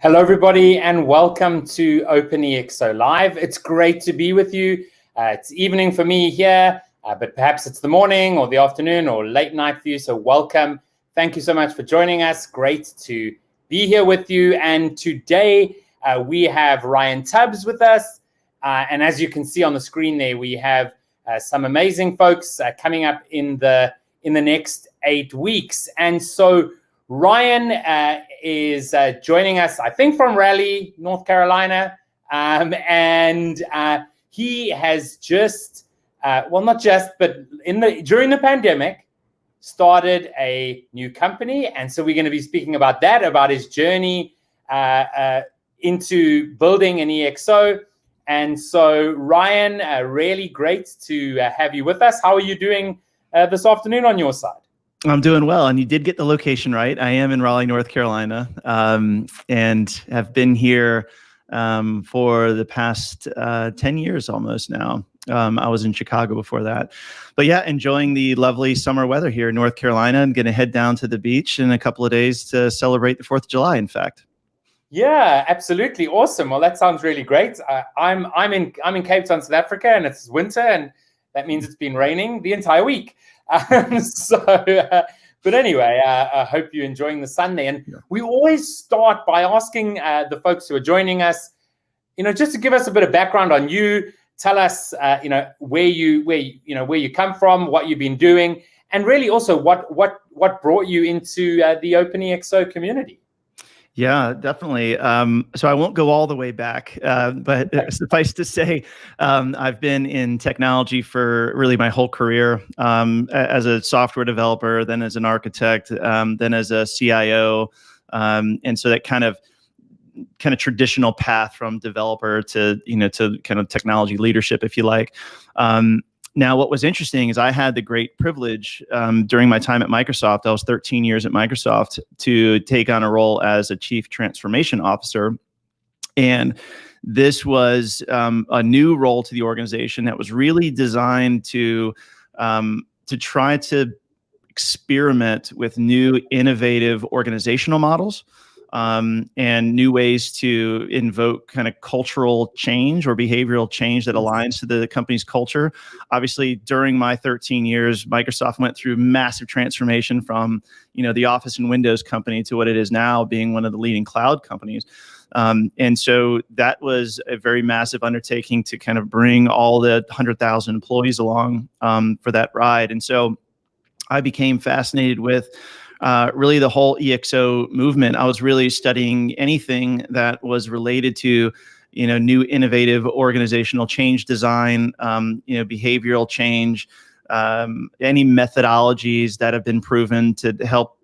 Hello, everybody, and welcome to OpenExO Live. It's great to be with you. It's evening for me here, but perhaps it's the morning or the afternoon or late night for you, so welcome. Thank you so much for joining us. Great to be here with you. And today we have Ryan Tubbs with us. And as you can see on the screen there, we have some amazing folks coming up in the next 8 weeks. And so Ryan is joining us, I think, from Raleigh, North Carolina, and he has just, not just, but during the pandemic, started a new company, and so we're going to be speaking about that, about his journey into building an EXO. And so, Ryan, really great to have you with us. How are you doing this afternoon on your side? I'm doing well, and you did get the location right. I am in Raleigh, North Carolina, and have been here for the past 10 years almost now. I was in Chicago before that. But yeah, enjoying the lovely summer weather here in North Carolina. I'm going to head down to the beach in a couple of days to celebrate the 4th of July, in fact. Yeah, absolutely. Awesome. Well, that sounds really great. I'm in Cape Town, South Africa, and it's winter, and that means it's been raining the entire week. But anyway, I hope you're enjoying the sun there. And we always start by asking the folks who are joining us, just to give us a bit of background on you. Tell us, where you come from, what you've been doing, and really also what brought you into the OpenExO community. Yeah, definitely. So I won't go all the way back, but suffice to say, I've been in technology for really my whole career, as a software developer, then as an architect, then as a CIO. And so that kind of traditional path from developer to kind of technology leadership, if you like. Now, what was interesting is I had the great privilege during my time at Microsoft, I was 13 years at Microsoft, to take on a role as a chief transformation officer. And this was a new role to the organization that was really designed to try to experiment with new innovative organizational models. And new ways to invoke kind of cultural change or behavioral change that aligns to the company's culture. Obviously, during my 13 years, Microsoft went through massive transformation from, the Office and Windows company to what it is now, being one of the leading cloud companies. And so that was a very massive undertaking to kind of bring all the 100,000 employees along for that ride. And so I became fascinated with really the whole EXO movement. I was really studying anything that was related to, new innovative organizational change design, behavioral change, any methodologies that have been proven to help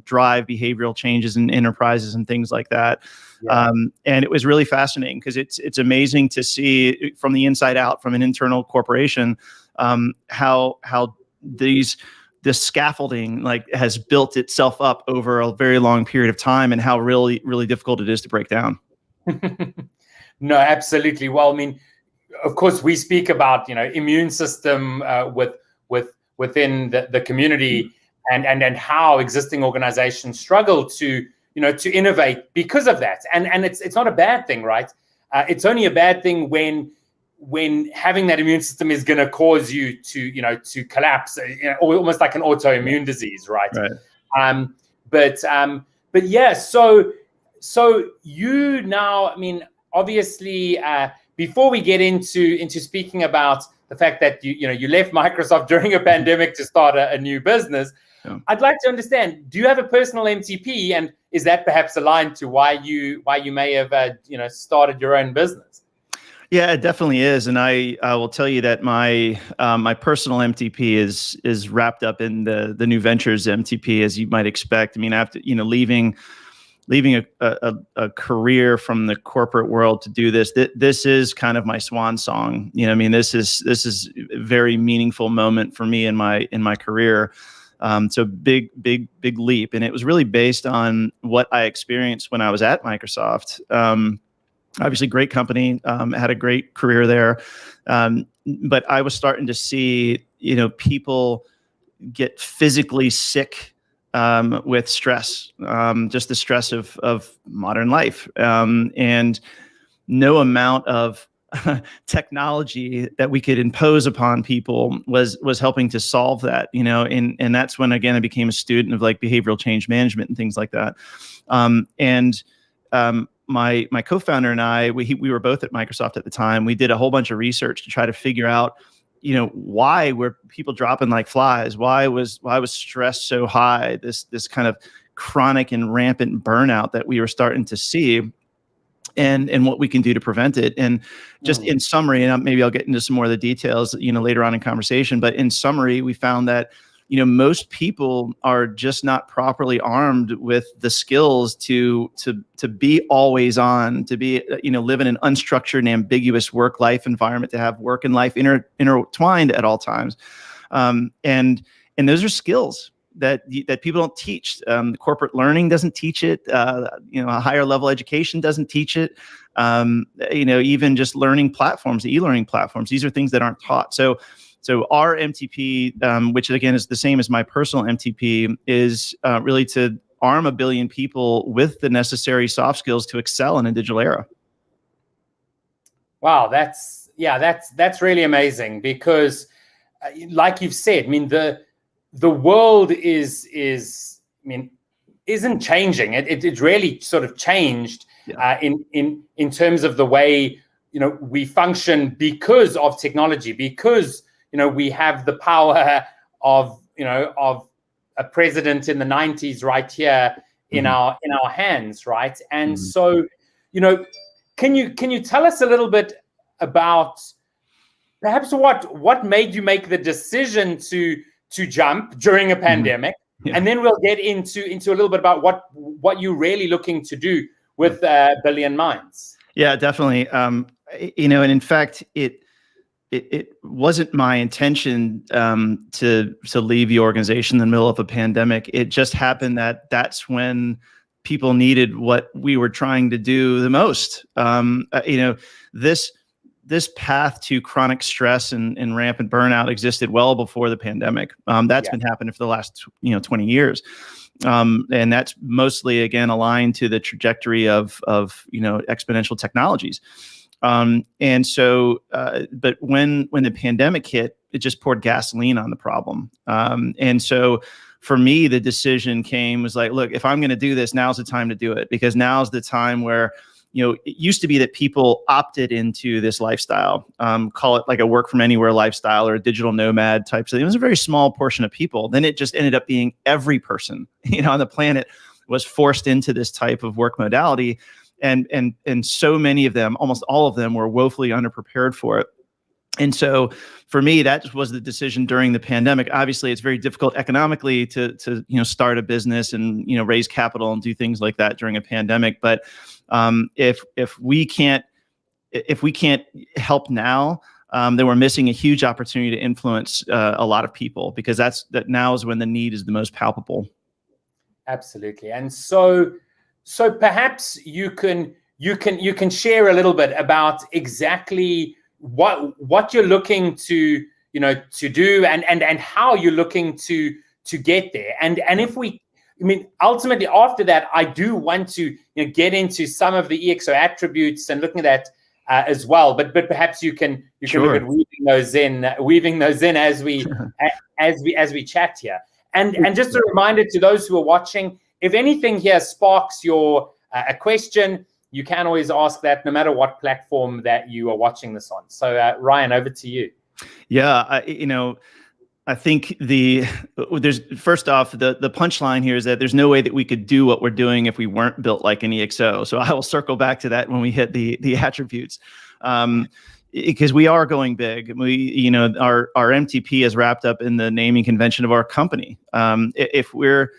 drive behavioral changes in enterprises and things like that. Yeah. And it was really fascinating because it's amazing to see from the inside out, from an internal corporation, how the scaffolding has built itself up over a very long period of time, and how really, really difficult it is to break down. No, absolutely. Well, I mean, of course, we speak about immune system within the community, and how existing organizations struggle to innovate because of that. And it's not a bad thing, right? It's only a bad thing when having that immune system is going to cause you to collapse, almost like an autoimmune disease, right? But yeah, so you now, I mean, obviously, before we get into speaking about the fact that you left Microsoft during a pandemic to start a new business, yeah, I'd like to understand, do you have a personal MTP, and is that perhaps aligned to why you may have started your own business? Yeah, it definitely is, and I will tell you that my my personal MTP is wrapped up in the new ventures MTP, as you might expect. I mean, after leaving a career from the corporate world to do this, this is kind of my swan song. I mean, this is a very meaningful moment for me in my career. So big leap, and it was really based on what I experienced when I was at Microsoft. Obviously, great company, had a great career there. But I was starting to see, people get physically sick with stress, just the stress of modern life, and no amount of technology that we could impose upon people was helping to solve that, and that's when, again, I became a student of like behavioral change management and things like that. My co-founder and I, we were both at Microsoft at the time. We did a whole bunch of research to try to figure out, why were people dropping like flies? Why was stress so high? This kind of chronic and rampant burnout that we were starting to see, and what we can do to prevent it. And just in summary, and maybe I'll get into some more of the details, later on in conversation, but in summary, we found that, most people are just not properly armed with the skills to be always on, to be, live in an unstructured and ambiguous work-life environment, to have work and life intertwined at all times. And those are skills that people don't teach. Corporate learning doesn't teach it. A higher level education doesn't teach it. Even just learning platforms, the e-learning platforms, these are things that aren't taught. So our MTP, which again is the same as my personal MTP, is really to arm 1 billion people with the necessary soft skills to excel in a digital era. Wow, that's really amazing, because, like you've said, I mean, the world isn't changing. It really sort of changed in terms of the way we function because of technology, because we have the power of a president in the 90s right here in our hands, right? And so can you tell us a little bit about perhaps what made you make the decision to jump during a pandemic, and then we'll get into a little bit about what you're really looking to do with BillionMinds. Yeah, definitely. And in fact, it wasn't my intention to leave the organization in the middle of a pandemic. It just happened that that's when people needed what we were trying to do the most. This path to chronic stress and rampant burnout existed well before the pandemic. That's been happening for the last 20 years. And that's mostly, again, aligned to the trajectory of exponential technologies. And so, but when the pandemic hit, it just poured gasoline on the problem. And so for me, the decision was like, look, if I'm going to do this, now's the time to do it, because now's the time where, it used to be that people opted into this lifestyle, call it like a work from anywhere lifestyle or a digital nomad type. So it was a very small portion of people. Then it just ended up being every person, on the planet was forced into this type of work modality. And so many of them, almost all of them, were woefully underprepared for it. And so for me, that was the decision during the pandemic. Obviously, it's very difficult economically to start a business and raise capital and do things like that during a pandemic. But if we can't help now, then we're missing a huge opportunity to influence a lot of people, because that now is when the need is the most palpable. Absolutely. And so perhaps you can share a little bit about exactly what you're looking to do and how you're looking to get there. And if ultimately after that, I do want to get into some of the EXO attributes and looking at that as well. But perhaps you can Sure. look at weaving those in as we as we chat here. And just a reminder to those who are watching, if anything here sparks your a question, you can always ask that, no matter what platform that you are watching this on. So Ryan, over to you. Yeah, I think there's first off, the punchline here is that there's no way that we could do what we're doing if we weren't built like an EXO. So I will circle back to that when we hit the attributes, because we are going big. Our MTP is wrapped up in the naming convention of our company. If we're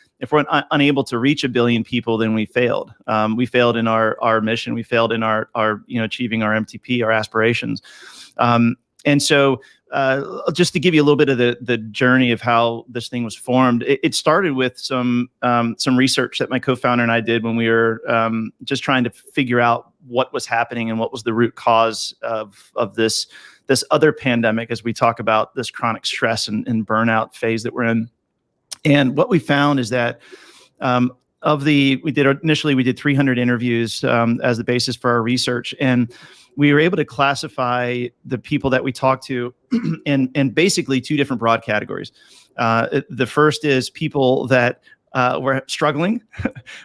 unable to reach 1 billion people, then we failed. We failed in our mission. We failed in our achieving our MTP, our aspirations. And so just to give you a little bit of the journey of how this thing was formed, it started with some research that my co-founder and I did when we were just trying to figure out what was happening and what was the root cause of this other pandemic, as we talk about this chronic stress and burnout phase that we're in. And what we found is that we did 300 interviews as the basis for our research, and we were able to classify the people that we talked to in basically two different broad categories. The first is people that were struggling,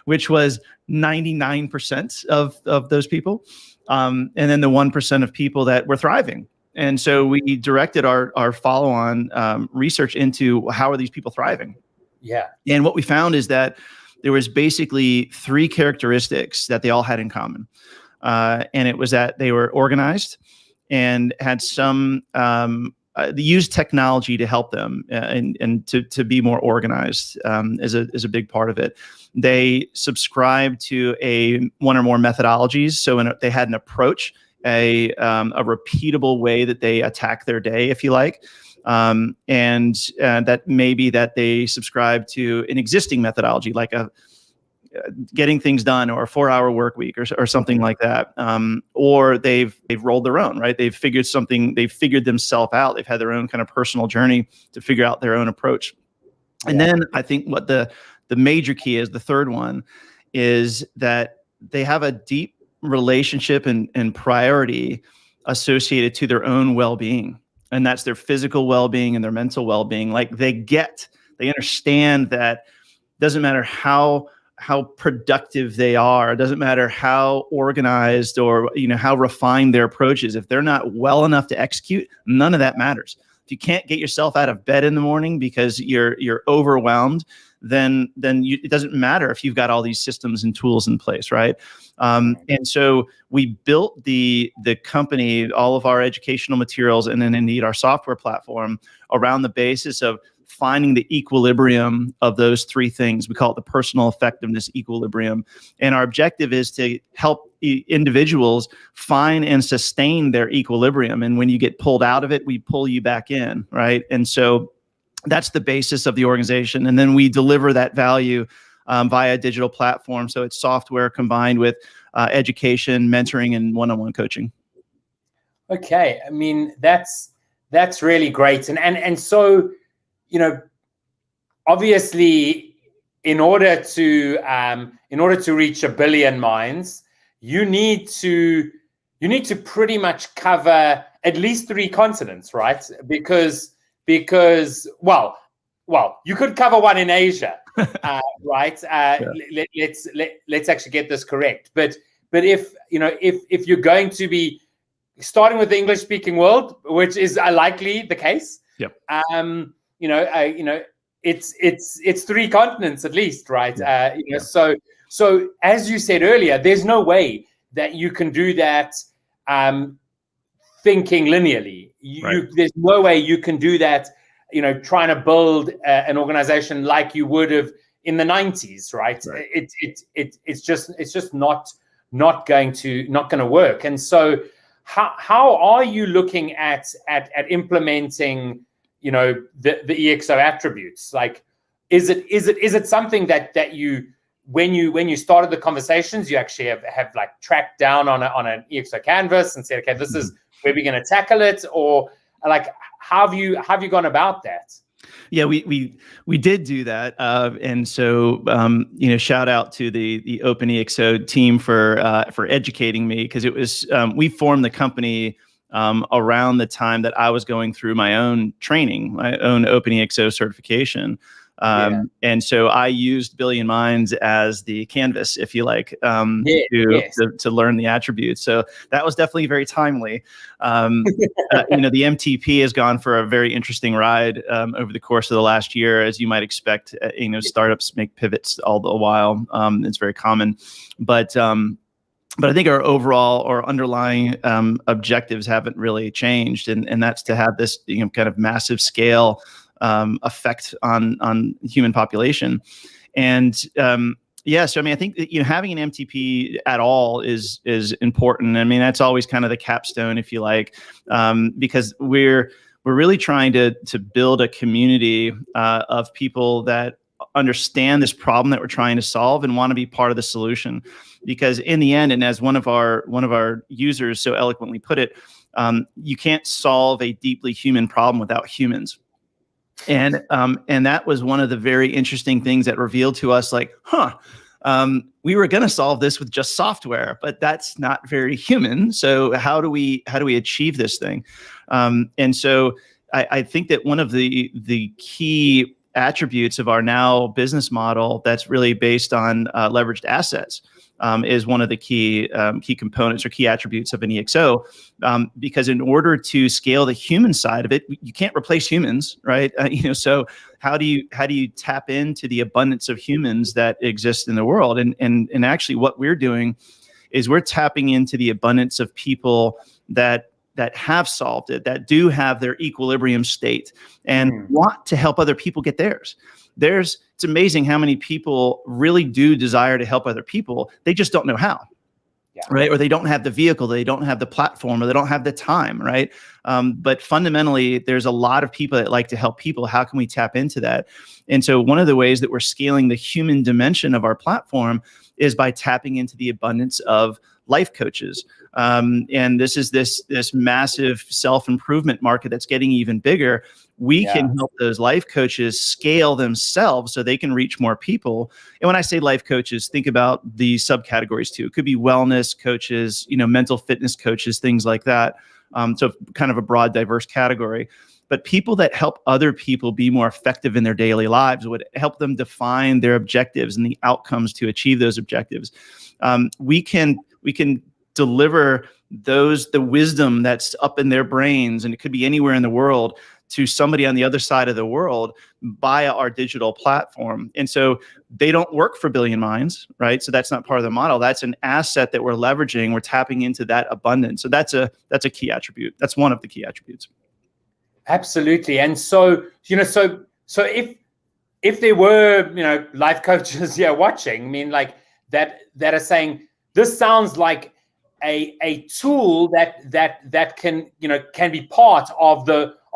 which was 99% of those people, and then the 1% of people that were thriving. And so we directed our follow-on research into how are these people thriving. Yeah. And what we found is that there was basically three characteristics that they all had in common. And it was that they were organized and had some, they used technology to help them and to be more organized is a big part of it. They subscribed to one or more methodologies. So they had an approach, a repeatable way that they attack their day, if you like. And that maybe that they subscribe to an existing methodology, like getting things done, or a 4-hour work week, or something like that. Or they've rolled their own, right? They've figured themselves out. They've had their own kind of personal journey to figure out their own approach. And then I think what the major key is, the third one, is that they have a deep relationship and priority associated to their own well-being. And that's their physical well-being and their mental well-being. Like they understand that doesn't matter how productive they are, it doesn't matter how organized or how refined their approach is. If they're not well enough to execute, none of that matters. If you can't get yourself out of bed in the morning because you're overwhelmed, then it doesn't matter if you've got all these systems and tools in place, right? And so we built the company, all of our educational materials, and then indeed our software platform around the basis of finding the equilibrium of those three things. We call it the personal effectiveness equilibrium. And our objective is to help individuals find and sustain their equilibrium. And when you get pulled out of it, we pull you back in, right? And so that's the basis of the organization. And then we deliver that value via a digital platform. So it's software combined with education, mentoring, and one-on-one coaching. Okay. I mean, that's really great. And so, obviously, in order to reach 1 billion minds, you need to pretty much cover at least 3 continents, right? Because well, you could cover one in Asia, right? Let's actually get this correct. But if you're going to be starting with the English-speaking world, which is likely the case, yep. It's 3 continents at least, right? Yeah. So as you said earlier, there's no way that you can do that thinking linearly. There's no way you can do that, trying to build an organization like you would have in the 90s, right? It's just not going to work. And so how are you looking at implementing the EXO attributes? Like, is it something that you, when you started the conversations, you actually have like tracked down on an EXO canvas and said, okay, this is where we're going to tackle it, or like how have you gone about that? Yeah, we did do that, and so shout out to the OpenExO team for educating me, because it was we formed the company around the time that I was going through my own training, my own OpenExO certification. And so I used BillionMinds as the canvas, if you like, to learn the attributes. So that was definitely very timely. The MTP has gone for a very interesting ride over the course of the last year, as you might expect. Startups make pivots all the while. It's very common, but I think our overall or underlying objectives haven't really changed, and that's to have this kind of massive scale effect on human population. And so I mean, I think that, having an MTP at all is important. I mean, that's always kind of the capstone, if you like, because we're really trying to build a community of people that understand this problem that we're trying to solve and want to be part of the solution. Because in the end, and as one of our users so eloquently put it, you can't solve a deeply human problem without humans. And that was one of the very interesting things that revealed to us, like, we were going to solve this with just software, but that's not very human. So how do we achieve this thing? And so I think that one of the key attributes of our now business model that's really based on leveraged assets is one of the key components or key attributes of an EXO, because in order to scale the human side of it, you can't replace humans, right? So how do you tap into the abundance of humans that exist in the world? And actually, what we're doing is we're tapping into the abundance of people that have solved it, that do have their equilibrium state and want to help other people get theirs. It's amazing how many people really do desire to help other people. They just don't know how, right? Or they don't have the vehicle, they don't have the platform, or they don't have the time, right? But fundamentally, there's a lot of people that like to help people. How can we tap into that? And so one of the ways that we're scaling the human dimension of our platform is by tapping into the abundance of life coaches. And this is this massive self-improvement market that's getting even bigger. We can help those life coaches scale themselves so they can reach more people. And when I say life coaches, think about the subcategories too. It could be wellness coaches, mental fitness coaches, things like that. So kind of a broad, diverse category. But people that help other people be more effective in their daily lives, would help them define their objectives and the outcomes to achieve those objectives. We can deliver the wisdom that's up in their brains, and it could be anywhere in the world, to somebody on the other side of the world via our digital platform. And so they don't work for BillionMinds, right? So that's not part of the model. That's an asset that we're leveraging. We're tapping into that abundance. So that's a key attribute. That's one of the key attributes. Absolutely. And so, so if there were, life coaches watching, I mean, like that are saying, this sounds like a tool that can be part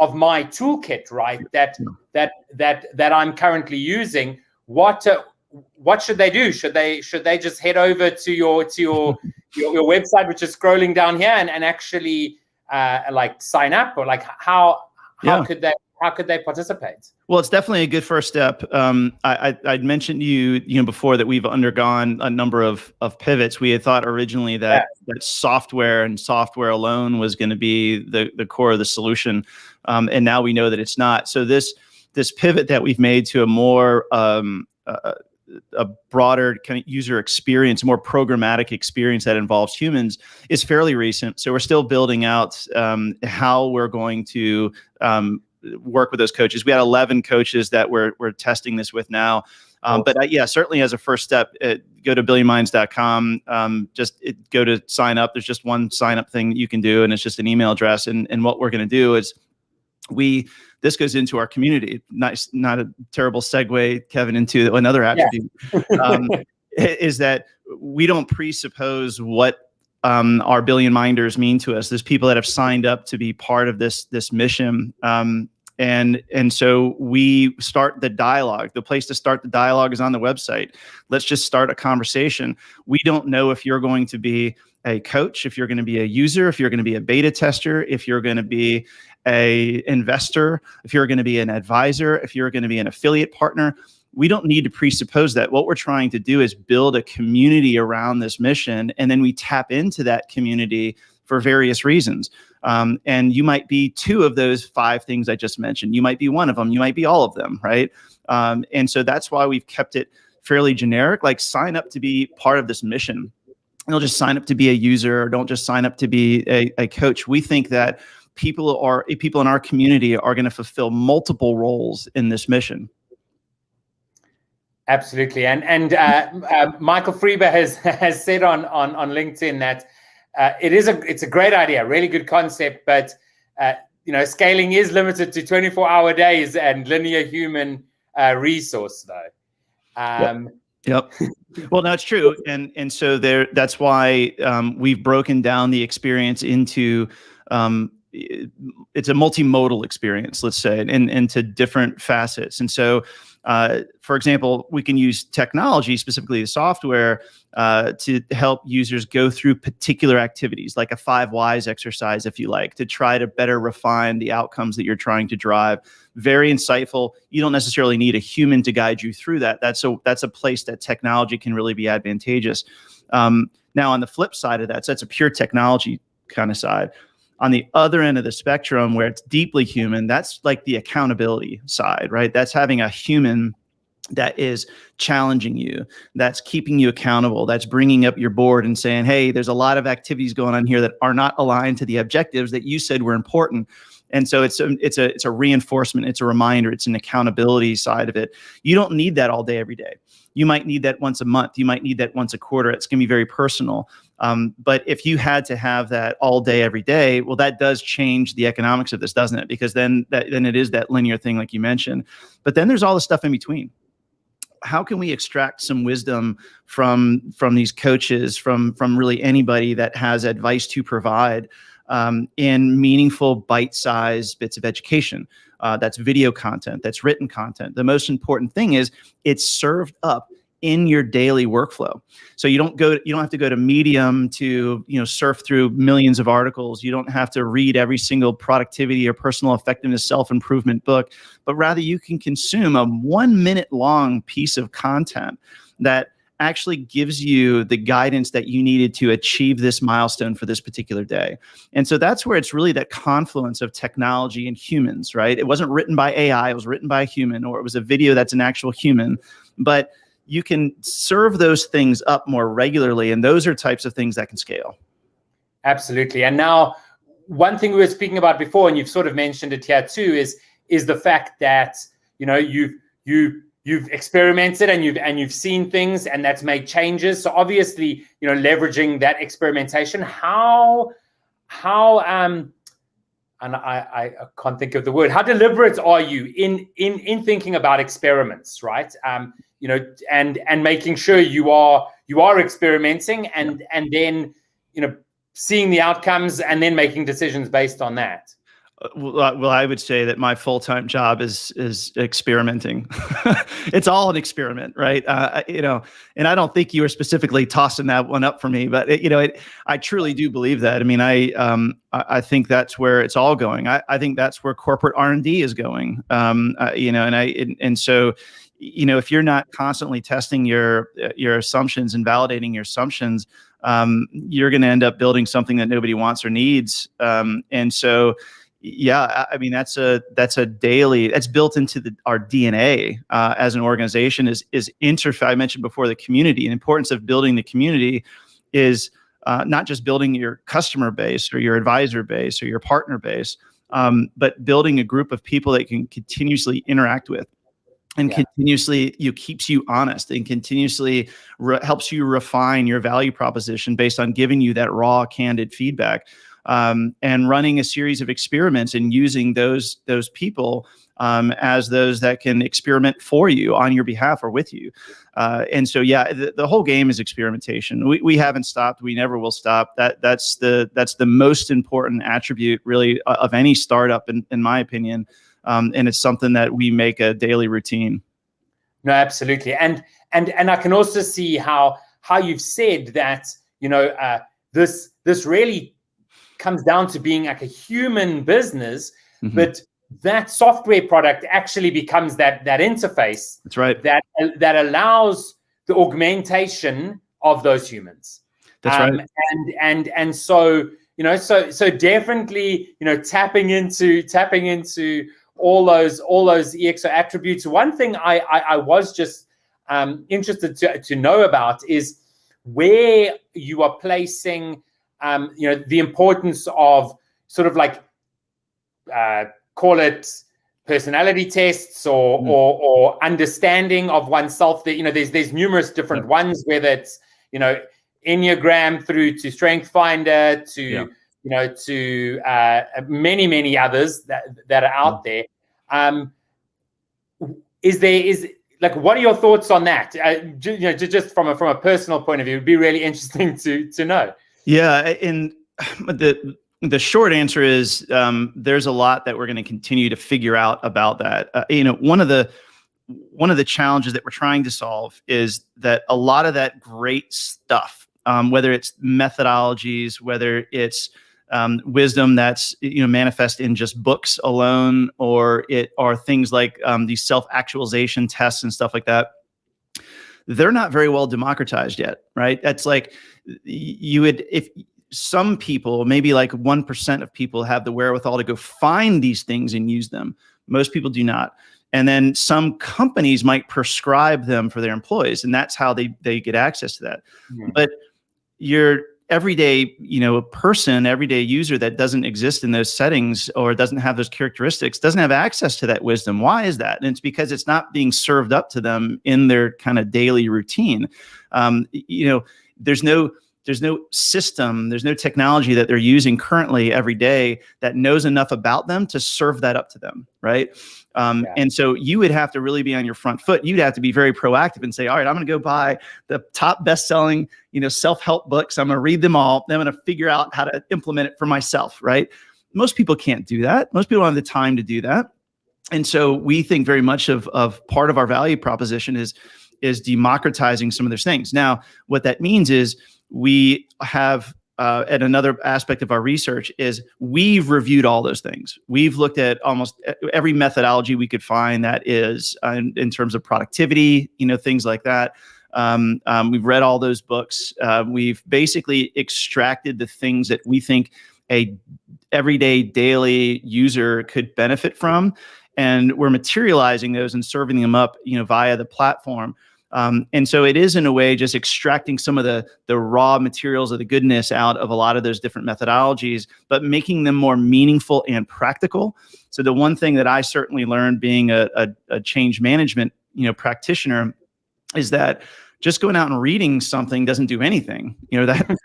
of my toolkit, right? That I'm currently using. What should they do? Should they just head over to your website, which is scrolling down here, and actually like sign up, or like how could they participate? Well, it's definitely a good first step. I'd mentioned to you before that we've undergone a number of pivots. We had thought originally that software and software alone was going to be the core of the solution, and now we know that it's not. So this pivot that we've made to a more a broader kind of user experience, more programmatic experience that involves humans, is fairly recent. So we're still building out how we're going to work with those coaches. We had 11 coaches that we're testing this with now. But certainly as a first step, go to BillionMinds.com. Go to sign up. There's just one sign up thing that you can do, and it's just an email address. And what we're going to do is this goes into our community. Nice, not a terrible segue, Kevin, into another attribute. Is that we don't presuppose what our Billion Minders mean to us. There's people that have signed up to be part of this mission. And so we start the dialogue. The place to start the dialogue is on the website. Let's just start a conversation. We don't know if you're going to be a coach, if you're going to be a user, if you're going to be a beta tester, if you're going to be a investor, if you're going to be an advisor, if you're going to be an affiliate partner. We don't need to presuppose that. What we're trying to do is build a community around this mission, and then we tap into that community for various reasons. And you might be two of those 5 things I just mentioned. You might be one of them. You might be all of them, right? And so that's why we've kept it fairly generic, like sign up to be part of this mission. Don't just sign up to be a user, or don't just sign up to be a coach. We think that people in our community are going to fulfill multiple roles in this mission. Absolutely, and Michael Freber has said on LinkedIn that it's a great idea, really good concept, but scaling is limited to 24-hour days and linear human resource, though. Yep. Well, no, it's true, and so that's why we've broken down the experience into it's a multimodal experience, let's say, and into different facets. And so, for example, we can use technology, specifically the software, to help users go through particular activities, like a 5 whys exercise, if you like, to try to better refine the outcomes that you're trying to drive. Very insightful. You don't necessarily need a human to guide you through that. That's a place that technology can really be advantageous. Now, on the flip side of that, so that's a pure technology kind of side. On the other end of the spectrum, where it's deeply human, that's like the accountability side, right? That's having a human that is challenging you, that's keeping you accountable, that's bringing up your board and saying, hey, there's a lot of activities going on here that are not aligned to the objectives that you said were important. And so it's a reinforcement, it's a reminder, it's an accountability side of it. You don't need that all day, every day. You might need that once a month. You might need that once a quarter. It's going to be very personal. But if you had to have that all day, every day, well, that does change the economics of this, doesn't it? Because then it is that linear thing, like you mentioned. But then there's all the stuff in between. How can we extract some wisdom from these coaches, from really anybody that has advice to provide, in meaningful bite-sized bits of education? That's video content, that's written content. The most important thing is it's served up in your daily workflow. So you don't have to go to Medium to, surf through millions of articles. You don't have to read every single productivity or personal effectiveness self-improvement book, but rather you can consume a 1 minute long piece of content that actually gives you the guidance that you needed to achieve this milestone for this particular day. And so that's where it's really that confluence of technology and humans, right? It wasn't written by AI, it was written by a human, or it was a video that's an actual human. But you can serve those things up more regularly, and those are types of things that can scale. Absolutely. And now, one thing we were speaking about before, and you've sort of mentioned it here too, is the fact that you've experimented and you've seen things, and that's made changes. So obviously, leveraging that experimentation, how and I can't think of the word. How deliberate are you in thinking about experiments, right? And making sure you are experimenting and then seeing the outcomes and then making decisions based on that. Well, I would say that my full-time job is experimenting. It's all an experiment, right? And I don't think you were specifically tossing that one up for me, but I truly do believe that. I mean, I think that's where it's all going. I think that's where corporate R&D is going. So if you're not constantly testing your assumptions and validating your assumptions, you're going to end up building something that nobody wants or needs. And so. Yeah, I mean that's a daily, that's built into our DNA as an organization. Is I mentioned before the community. The importance of building the community is not just building your customer base or your advisor base or your partner base, but building a group of people that you can continuously interact with, and continuously keeps you honest and continuously helps you refine your value proposition based on giving you that raw, candid feedback. And running a series of experiments and using those people as those that can experiment for you on your behalf or with you. And so, the whole game is experimentation. We haven't stopped. We never will stop. That's the most important attribute, really, of any startup, in my opinion. And it's something that we make a daily routine. No, absolutely. And I can also see how you've said that this really comes down to being like a human business, mm-hmm. but that software product actually becomes that interface. That's right. That allows the augmentation of those humans. That's right. And so so definitely tapping into all those EXO attributes. One thing I was just interested to know about is where you are placing the importance of sort of like call it personality tests or understanding of oneself. That there's numerous different ones, whether it's Enneagram through to Strength Finder to to many others that are out there. What are your thoughts on that? Just from a personal point of view, it'd be really interesting to know. Yeah, and The short answer is there's a lot that we're going to continue to figure out about that. One of the challenges that we're trying to solve is that a lot of that great stuff, whether it's methodologies, whether it's wisdom that's manifest in just books alone, or it are things like these self-actualization tests and stuff like that, they're not very well democratized yet, right? That's like if some people, maybe like 1% of people, have the wherewithal to go find these things and use them. Most people do not. And then some companies might prescribe them for their employees, and that's how they get access to that. Mm-hmm. But your everyday, person, everyday user that doesn't exist in those settings or doesn't have those characteristics doesn't have access to that wisdom. Why is that? And it's because it's not being served up to them in their kind of daily routine. There's no system, there's no technology that they're using currently every day that knows enough about them to serve that up to them, right? And so you would have to really be on your front foot. You'd have to be very proactive and say, all right, I'm going to go buy the top best-selling, self-help books. I'm going to read them all. Then I'm going to figure out how to implement it for myself, right? Most people can't do that. Most people don't have the time to do that. And so we think very much of part of our value proposition is democratizing some of those things. Now, what that means is we have, and another aspect of our research is we've reviewed all those things. We've looked at almost every methodology we could find that is in terms of productivity, things like that. We've read all those books. We've basically extracted the things that we think a everyday daily user could benefit from. And we're materializing those and serving them up, via the platform. And so it is, in a way, just extracting some of the raw materials of the goodness out of a lot of those different methodologies, but making them more meaningful and practical. So the one thing that I certainly learned being a change management, practitioner, is that just going out and reading something doesn't do anything. That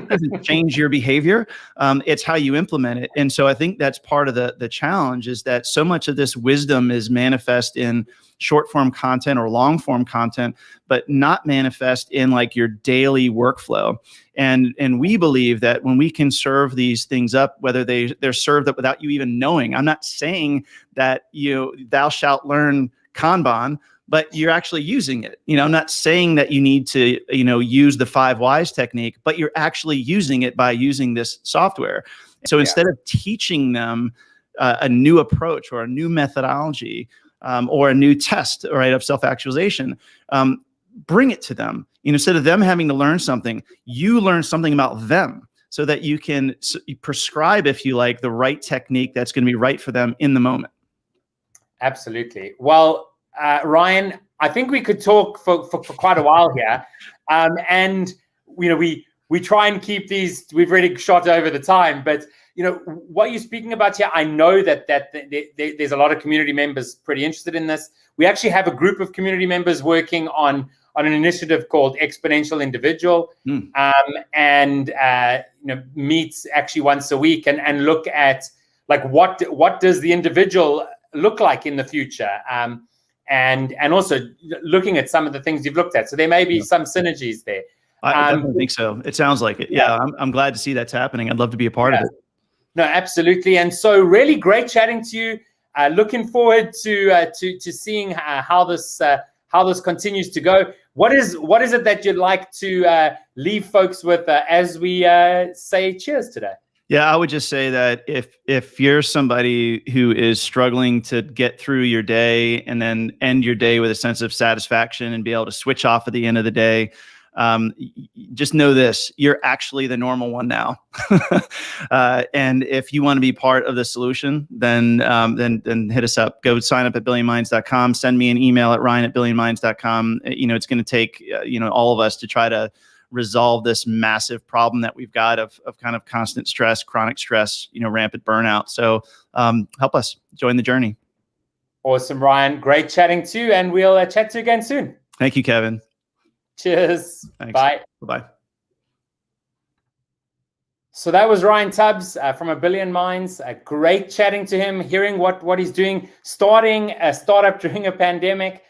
doesn't change your behavior. It's how you implement it. And so I think that's part of the challenge, is that so much of this wisdom is manifest in short form content or long form content, but not manifest in like your daily workflow. And we believe that when we can serve these things up, whether they're served up without you even knowing, I'm not saying that thou shalt learn Kanban, but you're actually using it. I'm not saying that you need to, use the 5 whys technique, but you're actually using it by using this software. So instead of teaching them a new approach or a new methodology, or a new test, right, of self-actualization, bring it to them. Instead of them having to learn something, you learn something about them, so that you can prescribe, if you like, the right technique that's going to be right for them in the moment. Absolutely. Well, Ryan, I think we could talk for quite a while here. And, we try and keep these, we've already shot over the time, but, what you're speaking about here, I know that there's a lot of community members pretty interested in this. We actually have a group of community members working on an initiative called Exponential Individual, and meets actually once a week and look at like what does the individual look like in the future, and also looking at some of the things you've looked at. So there may be some synergies there. I definitely think so. It sounds like it. Yeah, I'm glad to see that's happening. I'd love to be a part of it. No, absolutely. And so really great chatting to you. Looking forward to seeing how this continues to go. What is it that you'd like to leave folks with as we say cheers today? Yeah, I would just say that if you're somebody who is struggling to get through your day and then end your day with a sense of satisfaction and be able to switch off at the end of the day, just know this: you're actually the normal one now. And if you want to be part of the solution, then hit us up. Go sign up at BillionMinds.com. Send me an email at Ryan@BillionMinds.com. It's going to take all of us to try to resolve this massive problem that we've got of kind of constant stress, chronic stress, rampant burnout. So help us join the journey. Awesome, Ryan. Great chatting to you, and we'll chat to you again soon. Thank you, Kevin. Cheers. Thanks. Bye. Bye-bye. So that was Ryan Tubbs from A Billion Minds. Great chatting to him, hearing what he's doing, starting a startup during a pandemic.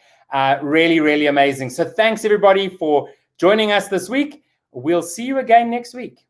Really, really amazing. So thanks everybody for joining us this week. We'll see you again next week.